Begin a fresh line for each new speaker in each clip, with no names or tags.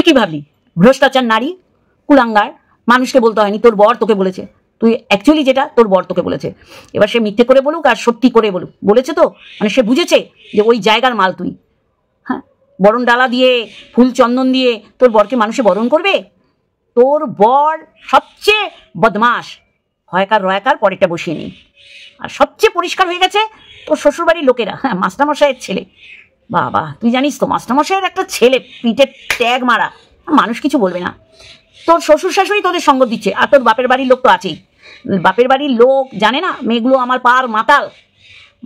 কি ভাবলি ভ্রষ্টাচার নারী কুলাঙ্গার, মানুষকে বলতে হয়নি, তোর বর তোকে বলেছে, তুই অ্যাকচুয়ালি যেটা তোর বর তোকে বলেছে। এবার সে মিথ্যে করে বলুক আর সত্যি করে বলুক, বলেছে তো মানে সে বুঝেছে যে ওই জায়গার মাল তুই। হ্যাঁ, বরণ ডালা দিয়ে ফুল চন্দন দিয়ে তোর বরকে মানুষে বরণ করবে? তোর বর সবচেয়ে বদমাস, হয়কার রয়কার পরেরটা বসিয়ে নেই। আর সবচেয়ে পরিষ্কার হয়ে গেছে তোর শ্বশুরবাড়ির লোকেরা, হ্যাঁ মাস্টারমশাইয়ের ছেলে। বাবা তুই জানিস তো মাস্টারমশাইয়ের একটা ছেলে, পিঠে ট্যাগ মারা, মানুষ কিছু বলবে না। তোর শ্বশুর শাশুড়ি তোদের সঙ্গ দিচ্ছে, আর তোর বাপের বাড়ির লোক তো আছেই। বাপের বাড়ির লোক জানে না মেয়েগুলো আমার পার মাতাল,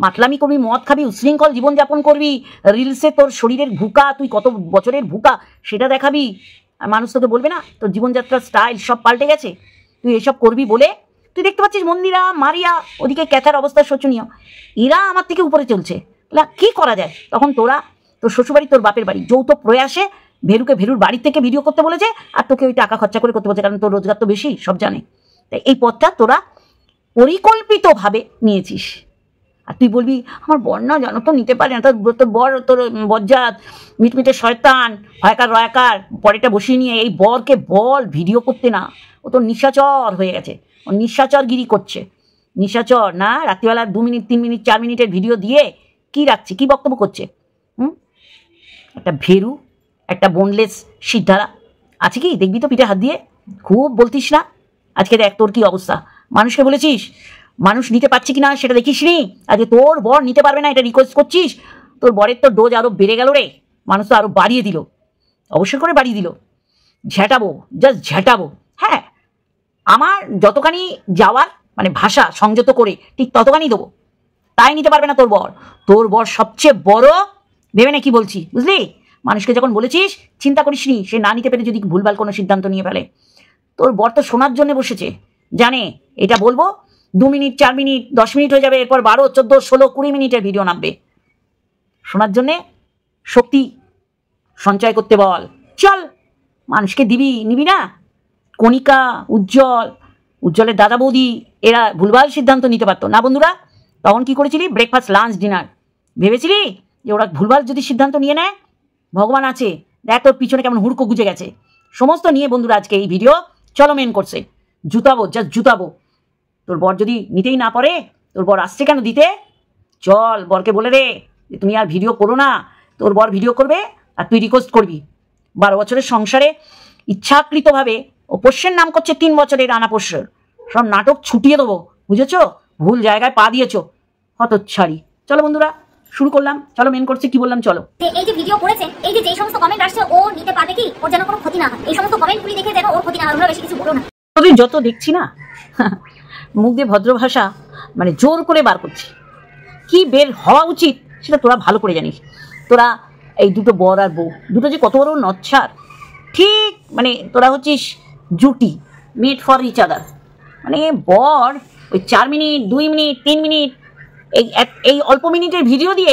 মাতলামি করবি, মদ খাবি, উশৃঙ্খল জীবনযাপন করবি, রিলসে তোর শরীরের ভুকা, তুই কত বছরের ভুকা সেটা দেখাবি, আর মানুষ তোকে বলবে না তোর জীবনযাত্রার স্টাইল সব পাল্টে গেছে, তুই এসব করবি বলে। তুই দেখতে পাচ্ছিস মন্দিরা, মারিয়া, ওদিকে ক্যাথার অবস্থা শোচনীয়, এরা আমার থেকে উপরে চলছে, কি করা যায়? তখন তোরা তোর শ্বশুরবাড়ি তোর বাপের বাড়ি যৌথ প্রয়াসে ভেরুকে ভেরুর বাড়ি থেকে ভিডিও করতে বলেছে, আর তোকে ওই টাকা খরচা করে করতে বলছে, কারণ তোর রোজগার তো বেশি, সব জানে। তাই এই পথটা তোরা পরিকল্পিতভাবে নিয়েছিস। আর তুই বলবি আমার বর না জানো তো নিতে পারে না, তোর বর তোর বজ্জাত মিটমিটে শয়তান, হয়কার রয়কার, পরেটা বসিয়ে নিয়ে এই বরকে বল ভিডিও করতে না, ও তো নিশাচর হয়ে গেছে, ও নিশাচরগিরি করছে। নিশাচর না, রাত্রিবেলা 2 মিনিট 3 মিনিট 4 মিনিটের ভিডিও দিয়ে কি রাখছে, কি বক্তব্য করছে? একটা ভেরু, একটা বোনলেস সিদ্ধারা আছে কি দেখবি তো পিঠে হাত দিয়ে, খুব বলতিস না। আজকে দেখ তোর কি অবস্থা, মানুষকে বলেছিস, মানুষ নিতে পারছে কি না সেটা দেখিস নি, আজকে তোর বর নিতে পারবে না এটা রিকোয়েস্ট করছিস। তোর বরের তো ডোজ আরো বেড়ে গেল রে, মানুষ তো আরো বাড়িয়ে দিল, অবশ্যই করে বাড়িয়ে দিল। ঝেঁটাবো, জাস্ট ঝেঁটাবো। হ্যাঁ, আমার যতখানি যাওয়ার মানে ভাষা সংযত করে ঠিক ততখানি দেবো, তাই নিতে পারবে না তোর বর। তোর বর সবচেয়ে বড়, ভেবে না কি বলছি বুঝলি। মানুষকে যখন বলেছিস চিন্তা করিস নি, সে না নিতে পেরে যদি ভুলভাল কোনো সিদ্ধান্ত নিয়ে ফেলে। তোর বর তো শোনার জন্য বসেছে, জানে এটা বলবো 2 মিনিট 4 মিনিট 10 মিনিট হয়ে যাবে, এরপর 12 14 16 20 মিনিটের ভিডিও নামবে। শোনার জন্যে শক্তি সঞ্চয় করতে বল, চল মানুষকে দিবি, নিবি না? কণিকা, উজ্জ্বলের দাদা বৌদি এরা ভুলভাল সিদ্ধান্ত নিতে পারতো না বন্ধুরা। তখন কি করেছিলি? ব্রেকফাস্ট লাঞ্চ ডিনার ভেবেছিলি যে ওরা ভুলভাল যদি সিদ্ধান্ত নিয়ে নেয়, ভগবান আছে দেখ তোর পিছনে কেমন হুড়কো গুজে গেছে। সমস্ত নিয়ে বন্ধুরা আজকে এই ভিডিও চলো মেন করছে, জুতাবো, জাস্ট জুতাবো। তোর বর যদি নিতেই না পারে, তোর বর আসছে কেন দিতে? চল বরকে বলে রে যে তুমি আর ভিডিও করো না, তোর বর ভিডিও করবে আর তুই রিকোয়েস্ট করবি। 12 বছরের সংসারে ইচ্ছাকৃতভাবে ও পোষ্যের নাম করছে 3 বছরের আনা পোষ্য, সব নাটক ছুটিয়ে দেবো, বুঝেছো? ভুল জায়গায় পা দিয়েছো, হতচ্ছাড়ি। চলো বন্ধুরা শুরু করলাম, চলো মেন করছে কি বললাম চলো।
এই যে ভিডিও করেছেন, এই যে সমস্ত কমেন্ট আসছে, ও নিতে পারবে কি, ওর যেন কোনো ক্ষতি না হয়, এই সমস্ত কমেন্টগুলি দেখে যেন ওর ক্ষতি না হয়, তোমরা বেশি কিছু বলো না।
তোদের যত দেখছি না মুখ দিয়ে ভদ্র ভাষা মানে জোর করে বার করছি, কি বের হওয়া উচিত সেটা তোরা ভালো করে জানিস। তোরা এই দুটো বর আর বউ দুটো যে কত বড় নচ্ছার, ঠিক মানে তোরা হচ্ছিস জুটি, মেড ফর ইচ আদার। মানে বর ওই 4 মিনিট 2 মিনিট 3 মিনিট এই অল্প মিনিটের ভিডিও দিয়ে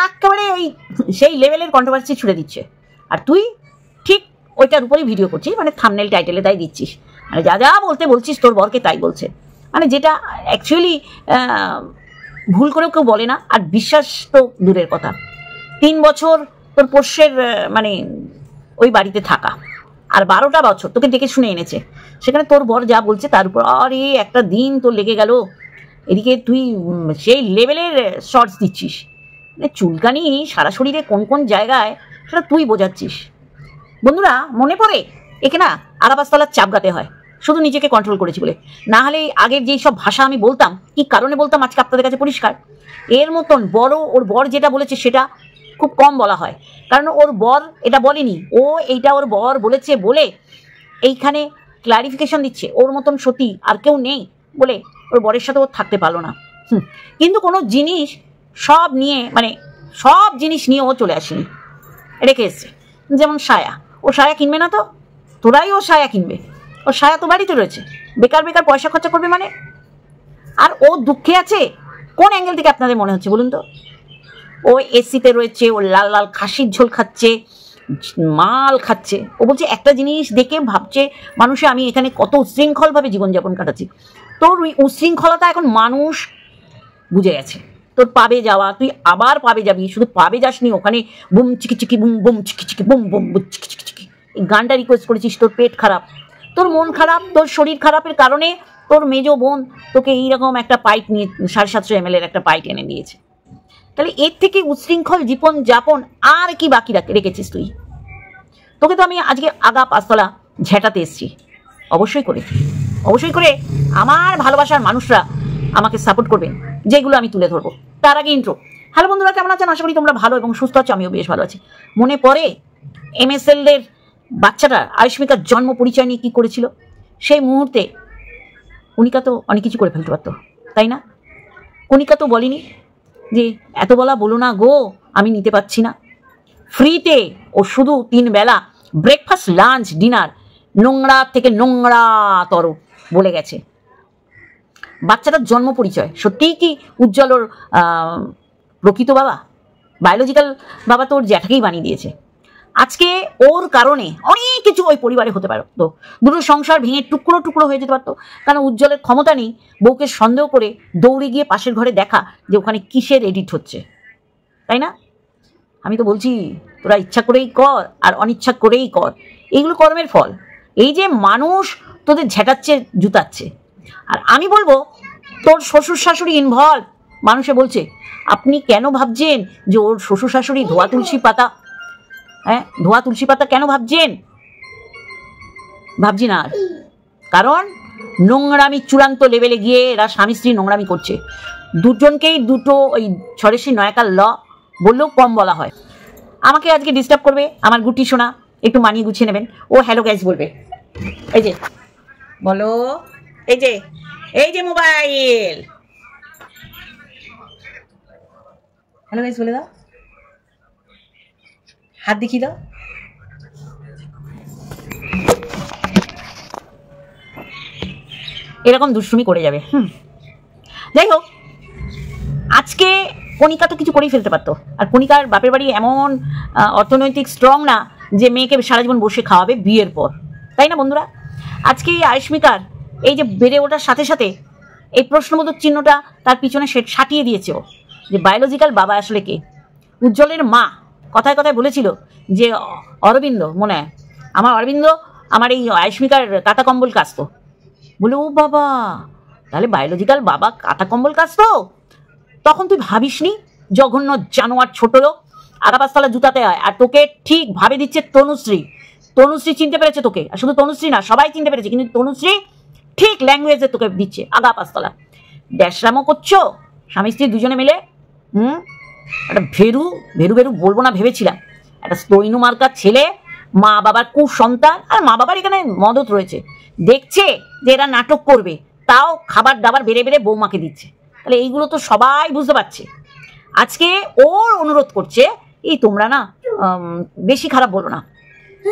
একেবারে ওই সেই লেভেলের কন্ট্রোভার্সি ছুড়ে দিচ্ছে, আর তুই ঠিক ওইটার উপরেই ভিডিও করছিস, মানে থাম্বনেল টাইটেলে তাই দিচ্ছিস, মানে যা যা বলতে বলছিস তোর বরকে তাই বলছে, মানে যেটা অ্যাকচুয়ালি ভুল করেও কেউ বলে না। আর বিশ্বাস তো দূরের কথা, 3 বছর তোর পোষ্যের মানে ওই বাড়িতে থাকা, আর 12টা বছর তোকে দেখে শুনে এনেছে, সেখানে তোর বর যা বলছে তার উপর আরে একটা দিন তোর লেগে গেল, এদিকে তুই সেই লেভেলের শর্টস দিচ্ছিস, মানে চুলকানি সারা শরীরে কোন কোন জায়গায় সেটা তুই বোঝাচ্ছিস। বন্ধুরা মনে পড়ে একে না আরাবাসতলার চাপ গাতে হয়, শুধু নিজেকে কন্ট্রোল করেছি বলে, না হলে আগের যেই সব ভাষা আমি বলতাম, কি কারণে বলতাম আজকে আপনাদের কাছে পরিষ্কার। এর মতন বড় ওর বর যেটা বলেছে সেটা খুব কম বলা হয়, কারণ ওর বর এটা বলেনি, ও এইটা ওর বর বলেছে বলে এইখানে ক্লারিফিকেশন দিচ্ছে, ওর মতন সতী আর কেউ নেই বলে ওর বরের সাথে ও থাকতে পারলো না। কিন্তু কোনো জিনিস সব নিয়ে মানে সব জিনিস নিয়ে ও চলে আসেনি, রেখে এসছে। যেমন সায়া, ও সায়া কিনবে না তো, তোরাই ও সায়া কিনবে, ও সায়া তো বাড়িতে রয়েছে, বেকার বেকার পয়সা খরচা করবে মানে। আর ও দুঃখে আছে কোন অ্যাঙ্গেল থেকে আপনাদের মনে হচ্ছে বলুন তো? ও এসিতে রয়েছে, ও লাল লাল খাসির ঝোল খাচ্ছে, মাল খাচ্ছে, ও বলছে একটা জিনিস দেখে ভাবছে মানুষে আমি এখানে কত উশৃঙ্খলভাবে জীবনযাপন কাটাচ্ছি। তোর ওই উশৃঙ্খলতা এখন মানুষ বুঝে গেছে। তোর পাবে যাওয়া, তুই আবার পাবে যাবি, শুধু পাবে যাসনি, ওখানে বুম চিকি চিকি বুম বুম চিকি চিকি বুম বুম বুম চিকি চিকি চিকি এই গানটা রিকোয়েস্ট করেছিস, তোর পেট খারাপ, তোর মন খারাপ, তোর শরীর খারাপের কারণে তোর মেজো বোন তোকে এইরকম একটা পাইট নিয়ে 750 ml একটা পাইট এনে দিয়েছে। তাহলে এর থেকে উচ্ছৃঙ্খল জীবন যাপন আর কি বাকি রেখেছিস তুই? তোকে তো আমি আজকে আগা পাঁচতলা ঝেঁটাতে এসছি, অবশ্যই করে আমার ভালোবাসার মানুষরা আমাকে সাপোর্ট করবেন, যেগুলো আমি তুলে ধরবো। তার আগে ইন্ট্রো। হ্যালো বন্ধুরা, কেমন আছেন? আশা করি তোমরা ভালো এবং সুস্থ আছো, আমিও বেশ ভালো আছি। মনে পড়ে MSL এর বাচ্চাটা আয়ুষ্মিকার জন্ম পরিচয় নিয়ে কি করেছিল? সেই মুহূর্তে কণিকা তো অনেক কিছু করে ফেলতে পারতো, তাই না? কণিকা তো বলেনি যে এত বলা বলো না গো, আমি নিতে পারছি না। ফ্রিতে ও শুধু 3 বেলা ব্রেকফাস্ট, লাঞ্চ, ডিনার নোংরা থেকে নোংরাতর বলে গেছে। বাচ্চাটার জন্ম পরিচয় সত্যিই কি উজ্জ্বল ওর প্রকৃত বাবা? বায়োলজিক্যাল বাবা তো ওর জ্যাঠাকেই বানিয়ে দিয়েছে। আজকে ওর কারণে অনেক কিছু ওই পরিবারে হতে পারতো, দুটো সংসার ভেঙে টুকরো টুকরো হয়ে যেতে পারতো। কারণ উজ্জ্বলের ক্ষমতা নেই বউকে সন্দেহ করে দৌড়ে গিয়ে পাশের ঘরে দেখা যে ওখানে কিসের এডিট হচ্ছে, তাই না? আমি তো বলছি তোরা ইচ্ছা করেই কর আর অনিচ্ছা করেই কর, এইগুলো কর্মের ফল। এই যে মানুষ তোদের ঝেঁটাচ্ছে, জুতাচ্ছে, আর আমি বলবো তোর শ্বশুর শাশুড়ি ইনভলভ। মানুষে বলছে আপনি কেন ভাবছেন যে ওর শ্বশুর শাশুড়ি ধোয়া তুলসী পাতা? হ্যাঁ, ধোয়া তুলসী পাতা কেন ভাবছেন? ভাবছি না, কারণ নোংরামি চূড়ান্ত লেভেলে গিয়ে এরা স্বামী স্ত্রী নোংরামি করছে। দুজনকেই দুটো ওই ছড়েশি নয়াকার ল বললেও কম বলা হয়। আমাকে আজকে ডিস্টার্ব করবে আমার গুটি সোনা, একটু মানিয়ে গুছিয়ে নেবেন। ও হ্যালো গাইস বলবে, এই যে বলো, এই যে মোবাইল, হ্যালো গাইস বলে দাও, হাত দেখিয়ে দাও। এরকম দুষ্টুমি করে যাবে। যাই হোক, আজকে কণিকা তো কিছু করেই ফেলতে পারতো। আর কণিকার বাপের বাড়ি এমন অর্থনৈতিক স্ট্রং না যে মেয়েকে সারা জীবন বসে খাওয়াবে বিয়ের পর, তাই না বন্ধুরা? আজকে এই আয়ুষ্মিকার এই যে বেড়ে ওঠার সাথে সাথে এই প্রশ্নবোধক চিহ্নটা তার পিছনে সে সাটিয়ে দিয়েছে ও, যে বায়োলজিক্যাল বাবা আসলে কে। উজ্জ্বলের মা কথায় কথায় বলেছিল যে অরবিন্দ, মনে হয় আমার অরবিন্দ আমার এই আয়ুষ্মিকার কাঁথা কম্বল কাচতো বলে। ও বাবা, তাহলে বায়োলজিক্যাল বাবা কাঁথা কম্বল কাচতো? তখন তুই ভাবিসনি জঘন্য জানোয়ার ছোট লোক, আগা পাঁচতলা জুতাতে হয়। আর তোকে ঠিক ভাবে দিচ্ছে তনুশ্রী চিনতে পেরেছে তোকে, আর শুধু তনুশ্রী না, সবাই চিনতে পেরেছে, কিন্তু তনুশ্রী ঠিক ল্যাঙ্গুয়েজে তোকে দিচ্ছে আগা পাঁচতলা। ড্যাশরামও করছো স্বামী স্ত্রী দুজনে মিলে। একটা ভেরু বলবো না ভেবেছিলাম, একটা স্তৈনু মার্কার ছেলে, মা বাবার কুসন্তান। আর মা বাবার এখানে মদত রয়েছে, দেখছে যে এরা নাটক করবে, তাও খাবার দাবার বেড়ে বেড়ে বৌমাকে দিচ্ছে। তাহলে এইগুলো তো সবাই বুঝতে পারছে। আজকে ওর অনুরোধ করছে, এই তোমরা না বেশি খারাপ বলো না,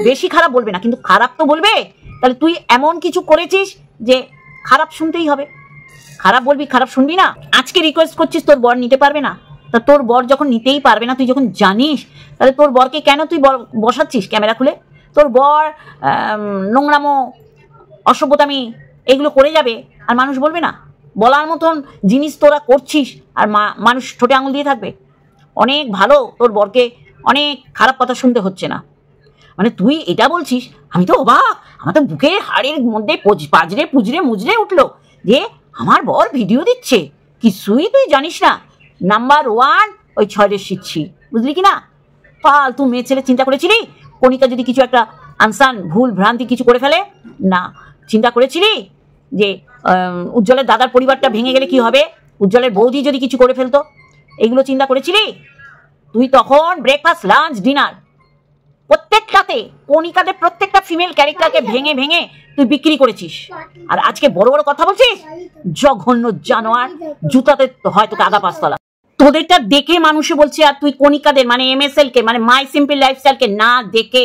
বেশি খারাপ বলবে না, কিন্তু খারাপ তো বলবে। তাহলে তুই এমন কিছু করেছিস যে খারাপ শুনতেই হবে। খারাপ বলবি, খারাপ শুনবি না। আজকে রিকোয়েস্ট করছিস তোর বর নিতে পারবে না, তা তোর বর যখন নিতেই পারবে না, তুই যখন জানিস, তাহলে তোর বরকে কেন তুই বসাচ্ছিস ক্যামেরা খুলে? তোর বর নোংরামো, অসভ্যতামি এগুলো করে যাবে, আর মানুষ বলবে না? বলার মতন জিনিস তোরা করছিস, আর মানুষ ঠোঁটে আঙুল দিয়ে থাকবে। অনেক ভালো, তোর বরকে অনেক খারাপ কথা শুনতে হচ্ছে না। মানে তুই এটা বলছিস, আমি তো অবাক, আমার তো বুকের হাড়ের মধ্যে পাজরে মুজরে উঠলো যে আমার বর ভিডিও দিচ্ছে। কিছুই তুই জানিস না। নাম্বার 1 ওই 6 শিখছি, বুঝলি কি না? ফালতু মেয়ে ছেলে চিন্তা করেছিলি কণিকা যদি কিছু একটা আনসান ভুল ভ্রান্তি কিছু করে ফেলে? না। চিন্তা করেছিলি যে উজ্জ্বলের দাদার পরিবারটা ভেঙে গেলে কি হবে? উজ্জ্বলের বৌদি যদি কিছু করে ফেলতো? এগুলো চিন্তা করেছিলি? তুই তখন ব্রেকফাস্ট, লাঞ্চ, ডিনার প্রত্যেকটাতে কণিকাদের প্রত্যেকটা ফিমেল ক্যারেক্টারকে ভেঙে ভেঙে তুই বিক্রি করেছিস। আর আজকে বড় বড় কথা বলছিস? জঘন্য জানোয়ার, জুতাতে হয় তোকে আগা পাঁচতলা। তোদেরটা দেখে মানুষে বলছে, আর তুই কণিকাদের মানে MSL কে, মানে মাই সিম্পল লাইফস্টাইলকে না দেখে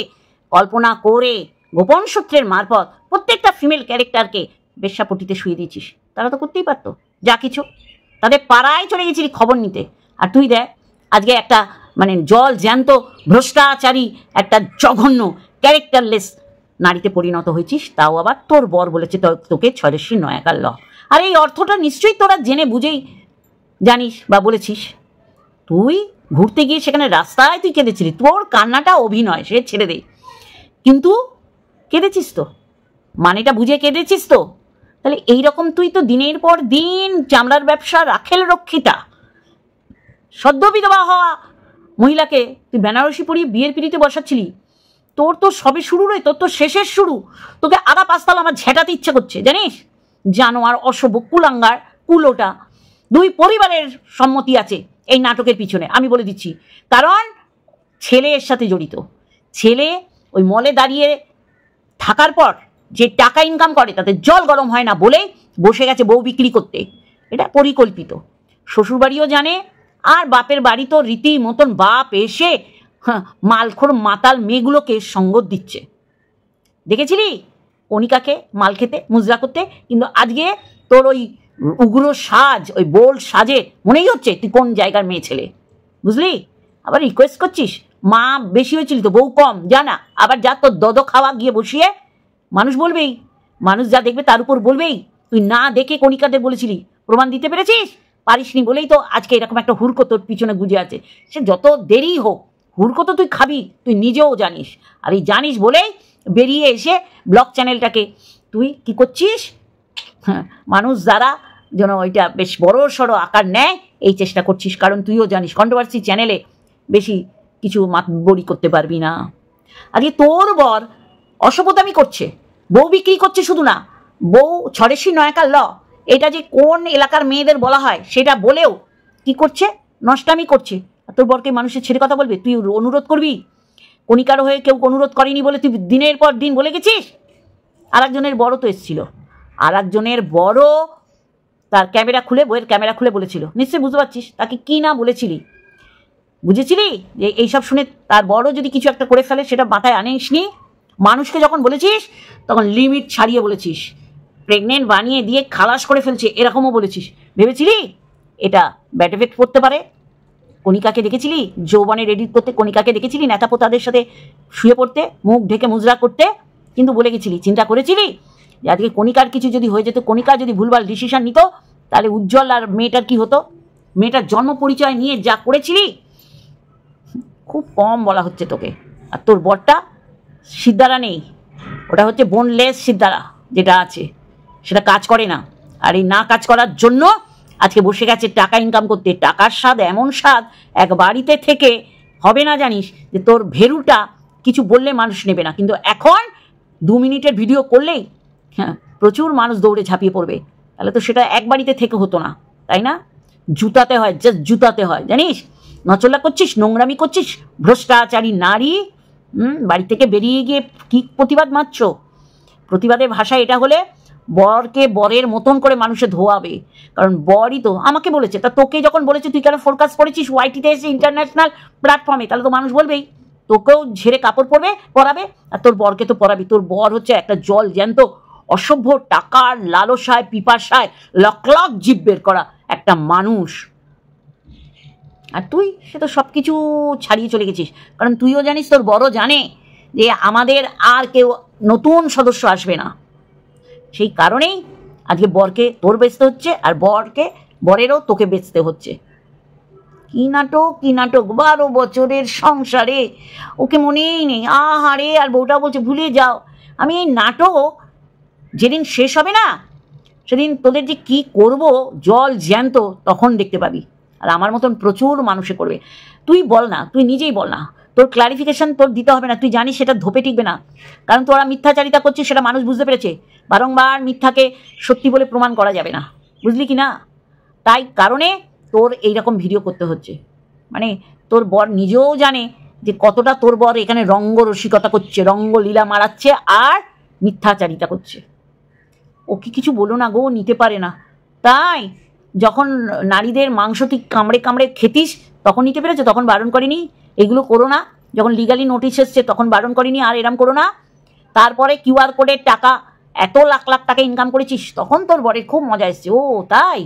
কল্পনা করে গোপন সূত্রের মারফত প্রত্যেকটা ফিমেল ক্যারেক্টারকে বেশ্যাপট্টিতে শুয়ে দিয়েছিস। তারা তো করতেই পারতো যা কিছু, তাদের পাড়ায় চলে গেছিলি খবর নিতে। আর তুই দেখ আজকে একটা মানে জল জ্যান্ত ভ্রষ্টাচারী, একটা জঘন্য ক্যারেক্টারলেস নারীতে পরিণত হয়েছিস, তাও আবার তোর বর বলেছে তোকে 6 নয়াকার ল। আর এই অর্থটা নিশ্চয়ই তোরা জেনে বুঝেই জানিস বা বলেছিস। তুই ঘুরতে গিয়ে সেখানে রাস্তায় তুই কেঁদেছিলি, তোর কান্নাটা অভিনয়, সে ছেড়ে দে। কিন্তু কেঁদেছিস তো, মানেটা বুঝে কেঁদেছিস তো। তাহলে এইরকম তুই তো দিনের পর দিন চামড়ার ব্যবসা রাখেল রক্ষিতা, সদ্য বিধবা হওয়া মহিলাকে তুই বেনারসি পরিয়ে বিয়ের পিড়িতে বসাচ্ছিলি। তোর তো সবে শুরু রে, তোর তো শেষের শুরু। তোকে আধা পাঁচতাল আমার ঝেঁটাতে ইচ্ছে করছে জানিস। জানোয়ার, অসভ্য, কুলাঙ্গার, কুলোটা। দুই পরিবারের সম্মতি আছে এই নাটকের পিছনে, আমি বলে দিচ্ছি। কারণ ছেলে এর সাথে জড়িত। ছেলে ওই মলে দাঁড়িয়ে থাকার পর যে টাকা ইনকাম করে তাতে জল গরম হয় না বলে বসে গেছে বউ বিক্রি করতে। এটা পরিকল্পিত। শ্বশুরবাড়িও জানে, আর বাপের বাড়ি তো রীতি মতন বাপ এসে মালখোর মাতাল মেয়েগুলোকে সঙ্গ দিচ্ছে। দেখেছিলি কণিকাকে মাল খেতে, মুজরা করতে। কিন্তু আজকে তোর ওই উগ্র সাজ, ওই বোল্ড সাজে মনেই হচ্ছে তুই কোন জায়গার মেয়ে ছেলে, বুঝলি। আবার রিকোয়েস্ট করছিস, মা বেশি হয়েছিল তো, বউ কম, জানা। আবার যা তোর দদ খাওয়া গিয়ে বসিয়ে, মানুষ বলবেই, মানুষ যা দেখবে তার উপর বলবেই তুই না দেখে কণিকাদের বলেছিলি। প্রমাণ দিতে পেরেছিস? পারিসনি বলেই তো আজকে এরকম একটা হুড়কো তোর পিছনে গুজে আছে। সে যত দেরি হোক, হুড়কো তো তুই খাবি, তুই নিজেও জানিস। আর এই জানিস বলেই বেরিয়ে এসে ব্লগ চ্যানেলটাকে তুই কি করছিস, হ্যাঁ, মানুষ যারা যেন ওইটা বেশ বড় সড়ো আকার নেয় এই চেষ্টা করছিস। কারণ তুইও জানিস কন্ট্রোভার্সি চ্যানেলে বেশি কিছু মাতবরি করতে পারবি না। আজকে তোর বর অসভ্যতামি করছে, বউ বিক্রি করছে। শুধু না, বউ ছড়েশি নয়াকার ল, এটা যে কোন এলাকার মেয়েদের বলা হয় সেটা বলেও কি করছে, নষ্টামি করছে। আর তোর বরকে মানুষের ছেড়ে কথা বলবে? তুই অনুরোধ করবি? কণিকার হয়ে কেউ অনুরোধ করেনি বলে তুই দিনের পর দিন বলে গেছিস। আর একজনের বড় তো এসেছিল, আর একজনের বড় তার ক্যামেরা খুলে, বইয়ের ক্যামেরা খুলে বলেছিল। নিশ্চয়ই বুঝতে পারছিস তাকে কি না বলেছিলি, বুঝেছিলি যে এইসব শুনে তার বড় যদি কিছু একটা করে ফেলে সেটা মাথায় আনিসনি। মানুষকে যখন বলেছিস তখন লিমিট ছাড়িয়ে বলেছিস। প্রেগনেন্ট বানিয়ে দিয়ে খালাস করে ফেলছে এরকমও বলেছিস। ভেবেছিলি এটা ব্যাড এফেক্ট পড়তে পারে? কণিকাকে দেখেছিলি যৌবনের এডিট করতে? কণিকাকে দেখেছিলি নেতাপোতাদের সাথে শুয়ে পড়তে, মুখ ঢেকে মুজরা করতে? কিন্তু বলে গেছিলি, চিন্তা করেছিলি যে আজকে কণিকার কিছু যদি হয়ে যেত, কণিকা যদি ভুলভাল ডিসিশন নিত, তাহলে উজ্জ্বল আর মেয়েটার কি হতো? মেয়েটার জন্ম পরিচয় নিয়ে যা করেছিলি, খুব কম বলা হচ্ছে তোকে। আর তোর বরটা সিদ্ধারা নেই, ওটা হচ্ছে বোনলেস সিদ্ধারা, যেটা আছে সেটা কাজ করে না। আর এই না কাজ করার জন্য আজকে বসে গেছে টাকা ইনকাম করতে। টাকার স্বাদ এমন স্বাদ, এক বাড়িতে থেকে হবে না জানিস, যে তোর ভেরুটা কিছু বললে মানুষ নেবে না। কিন্তু এখন 2 মিনিটের ভিডিও করলেই হ্যাঁ প্রচুর মানুষ দৌড়ে ঝাঁপিয়ে পড়বে। তাহলে তো সেটা এক বাড়িতে থেকে হতো না, তাই না? জুতাতে হয়, জাস্ট জুতাতে হয়, জানিস। নচলা করছিস, নোংরামি করছিস, ভ্রষ্টাচারী নারী। বাড়ি থেকে বেরিয়ে গিয়ে কি প্রতিবাদ মারছ? প্রতিবাদের ভাষা এটা হলে বরকে বরের মতন করে মানুষে ধোয়াবে। কারণ বরই তো আমাকে বলেছে, তা তোকে যখন বলেছে তুই কেন ফোরকাস্ট করেছিস ওয়াইটিতে এসে ইন্টারন্যাশনাল প্ল্যাটফর্মে, তাহলে তো মানুষ বলবেই তোকেও ঝেড়ে কাপড় পরাবে, আর তোর বরকে তো পরাবি। তোর বর হচ্ছে একটা জল জ্যান্ত অসভ্য, টাকার লালসায় পিপাসায় লক লক জিভ বের করা একটা মানুষ। আর তুই সে তো সব কিছু ছাড়িয়ে চলে গেছিস। কারণ তুইও জানিস, তোর বড় জানে যে আমাদের আর কেউ নতুন সদস্য আসবে না। সেই কারণেই আজকে বরকে তোর বেচতে হচ্ছে, আর বরেরও তোকে বেচতে হচ্ছে। কি নাটক, কি নাটক! 12 বছরের সংসারে ওকে মনেই নেই। আহারে, আর বউটা বলছে ভুলে যাও। আমি এই নাটক যেদিন শেষ হবে না, সেদিন তোদের যে কি করব জল জ্যান্ত তখন দেখতে পাবি। আর আমার মতন প্রচুর মানুষে করবে। তুই বল না, তুই নিজেই বল না, তোর ক্লারিফিকেশন তোর দিতে হবে না। তুই জানিস সেটা ধোপে টিকবে না, কারণ তোরা মিথ্যাচারিতা করছিস সেটা মানুষ বুঝতে পেরেছে। বারংবার মিথ্যাকে সত্যি বলে প্রমাণ করা যাবে না, বুঝলি কি না? তাই কারণে তোর এইরকম ভিডিও করতে হচ্ছে। মানে তোর বর নিজেও জানে যে কতটা তোর বর এখানে রঙ্গরসিকতা করছে, রঙ্গলীলা মারাচ্ছে আর মিথ্যাচারিতা করছে। ও কি কিছু বলো না গো, নিতে পারে না। তাই যখন নারীদের মাংস তুই কামড়ে কামড়ে খেতিস তখন নিতে পেরেছে, তখন বারণ করিনি এগুলো করো না। যখন লিগালি নোটিশ এসছে তখন বারণ করিনি আর এরম করো না। তারপরে QR কোডের টাকা, এত লাখ লাখ টাকা ইনকাম করেছিস, তখন তোর বরের খুব মজা এসছে। ও তাই,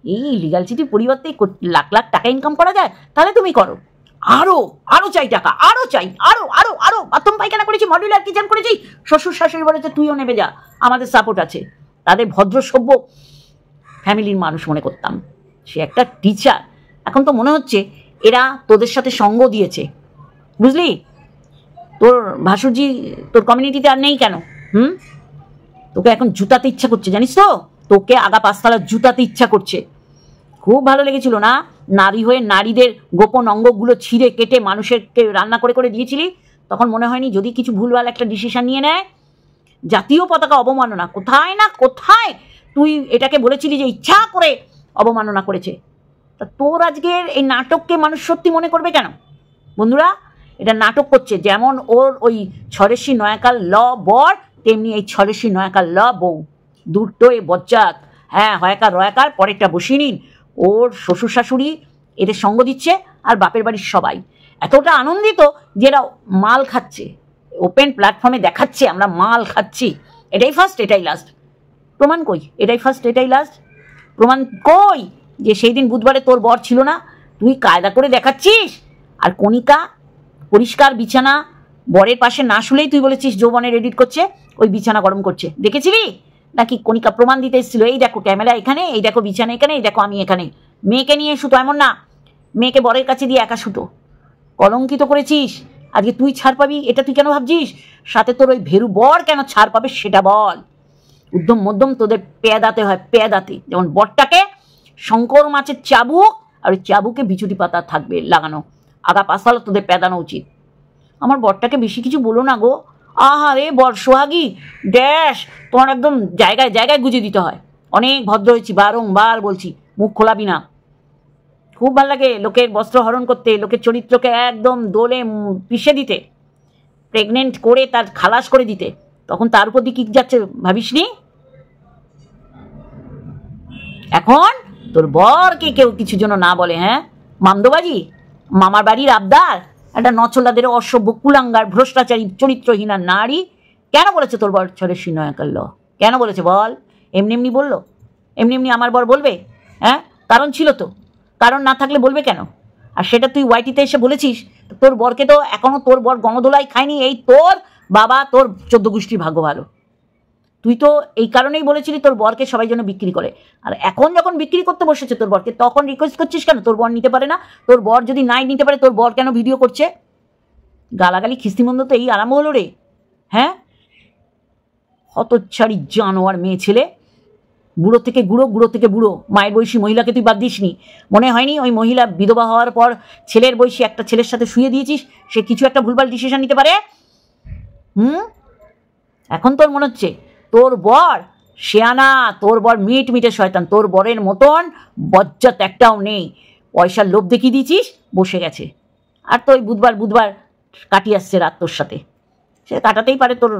এই লিগাল চিঠির পরিবর্তে লাখ লাখ টাকা ইনকাম করা যায়, তাহলে তুমি করো। আরো আরো চাই টাকা, আরো চাই, আরো আরো আরো বাথরুম পায়খানা করেছি, মডুলার কিচেন করেছি। শ্বশুর শাশুড়ি বলেছে তুইও নেবে যা, আমাদের সাপোর্ট আছে। তাদের ভদ্র সভ্য ফ্যামিলির মানুষ মনে করতাম। সে একটা টিচার, এখন তো মনে হচ্ছে এরা তোদের সাথে সঙ্গ দিয়েছে, বুঝলি। তোর ভাসুরজি তোর কমিউনিটিতে আর নেই কেন? তোকে এখন জুতাতে ইচ্ছা করছে, জানিস তো? তোকে আগা পাঁচতলা জুতাতে ইচ্ছা করছে। খুব ভালো লেগেছিল না নারী হয়ে নারীদের গোপন অঙ্গগুলো ছিঁড়ে কেটে মানুষেরকে রান্না করে করে দিয়েছিলি? তখন মনে হয়নি যদি কিছু ভুলভাল একটা ডিসিশন নিয়ে নেয়? জাতীয় পতাকা অবমাননা, কোথায় না কোথায় তুই এটাকে বলেছিলি যে ইচ্ছা করে অবমাননা করেছে। তা তোর আজকের এই নাটককে মানুষ সত্যি মনে করবে কেন? বন্ধুরা, এটা নাটক করছে। যেমন ওর ওই ছরেশি নয়াকার ল বর, তেমনি এই ছরেশি নয়াকার ল বউ, দুটোই বজ্জাত। হ্যাঁ, হয়াকার রয়াকার পরেরটা বসিয়ে নিন। ওর শ্বশুর শাশুড়ি এদের সঙ্গ দিচ্ছে, আর বাপের বাড়ির সবাই এতটা আনন্দিত যে এরা মাল খাচ্ছে, ওপেন প্ল্যাটফর্মে দেখাচ্ছে আমরা মাল খাচ্ছি। এটাই ফার্স্ট, এটাই লাস্ট। প্রমাণ কই? এটাই ফার্স্ট, এটাই লাস্ট। প্রমাণ কই যে সেই দিন বুধবারে তোর বর ছিল না? তুই কায়দা করে দেখাচ্ছিস। আর কণিকা পরিষ্কার বিছানা বরের পাশে না শুলেই তুই বলেছিস যৌবনের এডিট করছে, ওই বিছানা গরম করছে। দেখেছিলি নাকি? কণিকা প্রমাণ দিতে এসেছিল, এই দেখো ক্যামেরা এখানে, এই দেখো বিছানা এখানে, এই দেখো আমি এখানে। মেয়েকে নিয়ে শুতো এমন না, মেয়েকে বরের কাছে দিয়ে একা শুতো। কলঙ্কিত করেছিস। আজকে তুই ছাড় পাবি এটা তুই কেন ভাবছিস? সাথে তোর ওই ভেরু বর কেন ছাড় পাবে সেটা বল। উদ্যম মধ্যম তোদের পেয়াদাতে হয়, পেয়াদাতে। যেমন বরটাকে শঙ্কর মাছের চাবুক, আর ওই চাবুকে বিচুটি পাতা থাকবে লাগানো, আগা পাশালো তোদের পেদানো উচিত। আমার বরটাকে বেশি কিছু বলো না গো। আহা রে বর সোহাগী ড্যাশ, তোমার একদম জায়গায় জায়গায় গুজে দিতে হয়। অনেক ভদ্র হয়েছি, বারংবার বলছি, মুখ খোলাবি না। খুব ভালো লাগে লোকের বস্ত্র হরণ করতে, লোকের চরিত্রকে একদম দোলে পিষে দিতে, প্রেগনেন্ট করে তার খালাস করে দিতে। তখন তার উপর দিয়ে কি যাচ্ছে ভাবিসনি? এখন তোর বরকে কেউ কিছু জন্য না বলে, হ্যাঁ মামদোবাজি, মামার বাড়ির আবদার, একটা নচলাদের অসভ্য কুলাঙ্গার ভ্রষ্টাচারী চরিত্রহীনা নারী। কেন বলেছে তোর বর ছরেশি নয়াকার ল? কেন বলেছে বল? এমনি এমনি বললো? এমনি এমনি আমার বর বলবে? হ্যাঁ, কারণ ছিল তো। কারণ না থাকলে বলবে কেন? আর সেটা তুই ওয়াইটিতে এসে বলেছিস। তোর বরকে তো এখনো তোর বর গণদোলাই খায়নি, এই তোর বাবা, তোর 14 গোষ্ঠীর ভাগ্য ভালো। তুই তো এই কারণেই বলেছিলি তোর বরকে সবাই যেন বিক্রি করে। আর এখন যখন বিক্রি করতে বসেছে তোর বরকে, তখন রিকোয়েস্ট করছিস কেন তোর বর নিতে পারে না? তোর বর যদি নাই নিতে পারে, তোর বর কেন ভিডিও করছে? গালাগালি খিস্তিমন্দ তো এই আরম্ভ হলো রে। হ্যাঁ, হতচ্ছাড়ি জানোয়ার মেয়ে ছেলে। বুড়ো থেকে গুঁড়ো, গুঁড়ো থেকে বুড়ো। মায়ের বয়সী মহিলাকে তুই বাদ দিসনি? মনে হয়নি ওই মহিলা বিধবা হওয়ার পর ছেলের বয়সী একটা ছেলের সাথে শুয়ে দিয়েছিস, সে কিছু একটা ভুলভাল ডিসিশন নিতে পারে? এখন তোর মনে হচ্ছে তোর বর শেয়ানা, তোর বর মিট মিটে শয়তান, তোর বরের মতন বজ্জাত একটাও নেই। পয়সার লোভ দেখিয়ে দিয়েছিস, বসে গেছে। আর তো ওই বুধবার বুধবার কাটিয়ে আসছে রাত তোর সাথে। সে কাটাতেই পারে তোর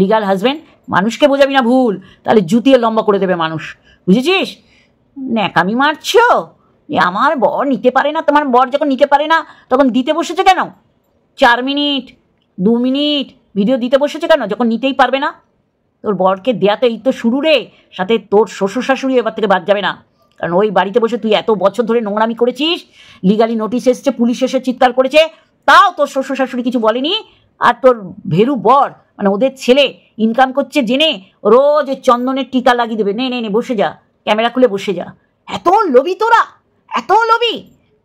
লিগাল হাজব্যান্ড। মানুষকে বোঝাবি না ভুল, তাহলে জুতিয়ে লম্বা করে দেবে মানুষ, বুঝেছিস? ন্যাকামি মারছো? আমার বর নিতে পারে না। তোমার বর যখন নিতে পারে না, তখন দিতে বসেছে কেন? 4 মিনিট 2 মিনিট ভিডিও দিতে বসেছে কেন যখন নিতেই পারবে না? তোর বরকে দেয়াতে এই তো শুরু রে। সাথে তোর শ্বশুর শাশুড়ি এবার থেকে বাদ যাবে না, কারণ ওই বাড়িতে বসে তুই এত বছর ধরে নোংরামি করেছিস। লিগালি নোটিশ এসছে, পুলিশ এসে চিৎকার করেছে, তাও তোর শ্বশুর শাশুড়ি কিছু বলেনি। আর তোর ভেরু বর, মানে ওদের ছেলে ইনকাম করছে জেনে রোজ চন্দনের টিকা লাগিয়ে দেবে। নে নে নে বসে যা, ক্যামেরা খুলে বসে যা। এত লোভী তোরা, এত লোভী।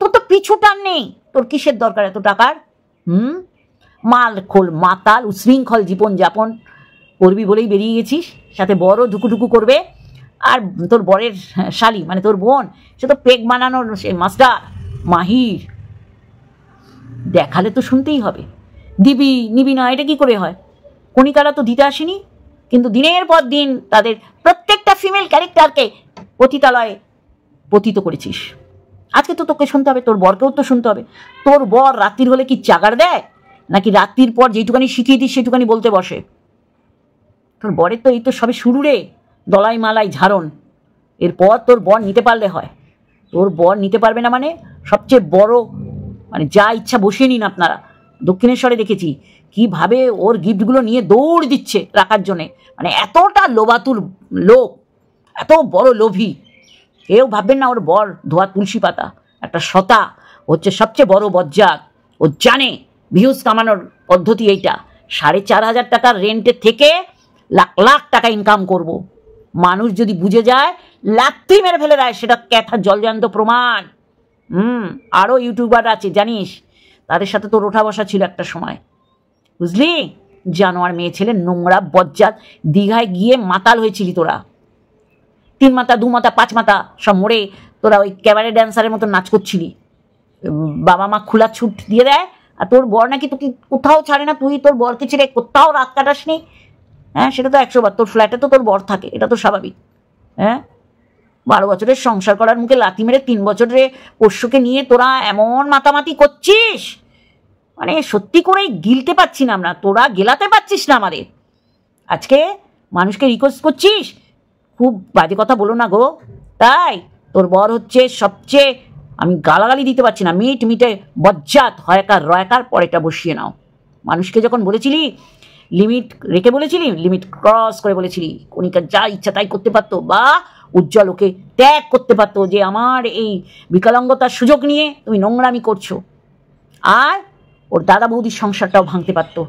তোর তো পিছু টান নেই। তোর কিসের দরকার এত টাকার? মাল খোল মাতাল উশৃঙ্খল জীবনযাপন করবি বলেই বেরিয়ে গেছিস। সাথে বড় ঢুকুঢুকু করবে। আর তোর বরের শালি, মানে তোর বোন, সে তো পেক বানানোর সে মাস্টার মাহির। দেখালে তো শুনতেই হবে। দিবি নিবি না, এটা কি করে হয়? কণিকারা তো দিতে আসেনি, কিন্তু দিনের পর দিন তাদের প্রত্যেকটা ফিমেল ক্যারেক্টারকে পতিতালয়ে পতিত করেছিস। আজকে তো তোকে শুনতে হবে, তোর বরকেও তো শুনতে হবে। তোর বর রাত্রির হলে কি চাগার দেয়, নাকি রাত্রির পর যেটুকানি শিখিয়ে দিস সেটুকানি বলতে বসে? তোর বরের তো এই তো সবে শুরু রে, দলাই মালাই ঝাড়ন। এরপর তোর বর নিতে পারলে হয়। তোর বর নিতে পারবে না মানে সবচেয়ে বড়, মানে যা ইচ্ছা বসিয়ে নিন আপনারা। দক্ষিণেশ্বরে দেখেছি কিভাবে ওর গিফটগুলো নিয়ে দৌড় দিচ্ছে রাখার জন্যে। মানে এতটা লোভাতুর লোক, এত বড় লোভী। কেউ ভাববেন না ওর বর ধোয়া তুলসী পাতা, একটা শতা হচ্ছে সবচেয়ে বড় বজ্জাত। ও জানে ভিউজ কামানোর পদ্ধতি এইটা। 4,500 টাকার রেন্টের থেকে লাখ লাখ টাকা ইনকাম করব। মানুষ যদি বুঝে যায়, লাত্তি মেরে ফেলে দেয়, সেটা ক্যাথা জলজান্ত প্রমাণ। আরও ইউটিউবার আছে জানিস, তাদের সাথে তোর ওঠা বসা ছিল একটা সময়। বুঝলি? জানোয়ার মেয়ে ছেলে, নোংরা বজ্জাত। দীঘায় গিয়ে মাতাল হয়েছিলি তোরা, 3 মাথা 2 মাথা 5 মাথা সব মরে তোরা ওই ক্যাবারে ড্যান্সারের মতো নাচ করছিলি। বাবা মা খোলা ছুট দিয়ে দেয়, আর তোর বর নাকি তোকে কোথাও ছাড়ে না, তুই তোর বরকে ছেড়ে কোথাও রাত কাটাসনি। হ্যাঁ, সেটা তো 100 বার। তোর ফ্ল্যাটে তো তোর বর থাকে, এটা তো স্বাভাবিক। হ্যাঁ, 12 বছরের সংসার করার মুখে লাথি মেরে 3 বছরের পোষ্যকে নিয়ে তোরা এমন মাতামাতি করছিস, মানে সত্যি করেই গিলতে পারছি না আমরা। তোরা গেলাতে পারছিস না আমাদের। আজকে মানুষকে রিকোয়েস্ট করছিস, খুব বাজে কথা বলো না গো। তাই তোর বর হচ্ছে সবচেয়ে, আমি গালাগালি দিতে পারছি না, মিটে বজ্জাত হয়কার রয়কার, পরেটা বসিয়ে নাও। মানুষকে যখন বলেছিলি লিমিট রেখে বলেছিলি, লিমিট ক্রস করে বলেছিলি, কণিকা যা ইচ্ছা তাই করতে পারতো, বা উজ্জ্বল ওকে ত্যাগ করতে পারতো যে আমার এই বিকলাঙ্গতার সুযোগ নিয়ে তুমি নোংরামি করছো, আর ওর দাদা বৌদির সংসারটাও ভাঙতে পারতো।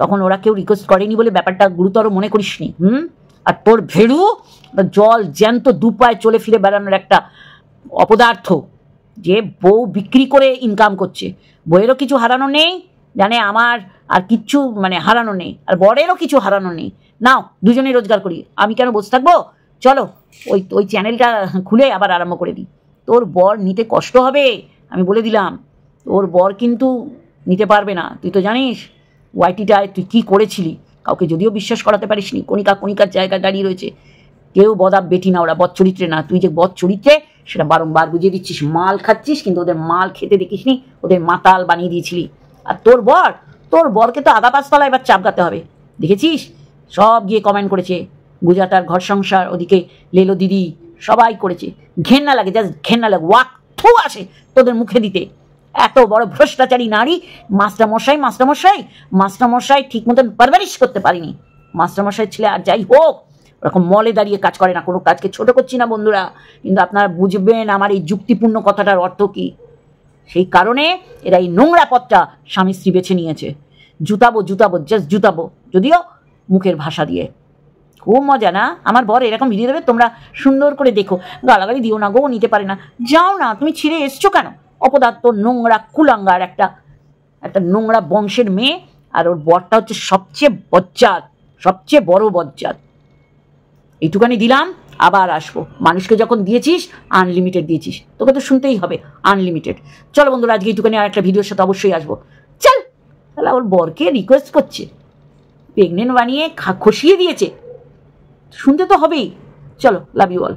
তখন ওরা কেউ রিকোয়েস্ট করেনি বলে ব্যাপারটা গুরুতর মনে করিসনি। আর তোর ভেড়ু জল জ্যান্ত দুপায় চলে ফিরে বেড়ানোর একটা অপদার্থ, যে বউ বিক্রি করে ইনকাম করছে। বউয়েরও কিছু হারানো নেই, জানে আমার আর কিচ্ছু মানে হারানো নেই, আর বরেরও কিছু হারানো নেই। নাও দুজনেই রোজগার করি, আমি কেন বসে থাকবো? চলো ওই চ্যানেলটা খুলে আবার আরম্ভ করে দিই। তোর বর নিতে কষ্ট হবে, আমি বলে দিলাম। তোর বর কিন্তু নিতে পারবে না, তুই তো জানিস ওয়াইটিটায় তুই কী করেছিলি। কাউকে যদিও বিশ্বাস করাতে পারিসনি, কণিকার জায়গায় দাঁড়িয়ে রয়েছে। কেউ বদাব বেটি না, ওরা বদ চরিত্রে না। তুই যে বদ চরিত্রে সেটা বারংবার বুঝিয়ে দিচ্ছিস। মাল খাচ্ছিস, কিন্তু ওদের মাল খেতে দেখিসনি, ওদের মাতাল বানিয়ে দিয়েছিলি। আর তোর বরকে তো আগা পাঁচতলা এবার চাপকাতে হবে। দেখেছিস সব গিয়ে কমেন্ট করেছে, গুজরাটার ঘর সংসার, ওদিকে লেলো দিদি, সবাই করেছে। ঘেন্না লাগে, জাস্ট ঘেন্না লাগে, ওয়াক থু আসে তোদের মুখে দিতে। এত বড় ভ্রষ্টাচারী নারী, মাস্টারমশাই ঠিক মতন পারভারিশ করতে পারিনি। মাস্টারমশাই ছেলে আর যাই হোক, ওরকম মলে দাঁড়িয়ে কাজ করে না। কোনো কাজকে ছোট করছি না বন্ধুরা, কিন্তু আপনারা বুঝবেন আমার এই যুক্তিপূর্ণ কথাটার অর্থ কী। সেই কারণে এরা এই নোংরা পথটা স্বামী স্ত্রী বেছে নিয়েছে। জুতাবো জাস্ট জুতাবো, যদিও মুখের ভাষা দিয়ে। খুব মজা না? আমার বর এরকম ভিডিও দেবে, তোমরা সুন্দর করে দেখো। গালাগালি দিও না গো, নিতে পারে না। যাও না, তুমি ছিঁড়ে এসছো কেন? অপদার্থ, নোংরা, কুলাঙ্গার একটা নোংরা বংশের মেয়ে। আর ওর বরটা হচ্ছে সবচেয়ে বড় বজ্জাত। এইটুখানি দিলাম, আবার আসবো। মানুষকে যখন দিয়েছিস আনলিমিটেড দিয়েছিস, তোকে তো শুনতেই হবে আনলিমিটেড। চলো বন্ধুরা, আজকে এইটুখানি আর একটা ভিডিওর সাথে অবশ্যই আসবো। চল, তাহলে ওর বরকে রিকোয়েস্ট করছে, প্রেগনেন্ট বানিয়ে খসিয়ে দিয়েছে, শুনতে তো হবেই। চলো, লাভ ইউ অল।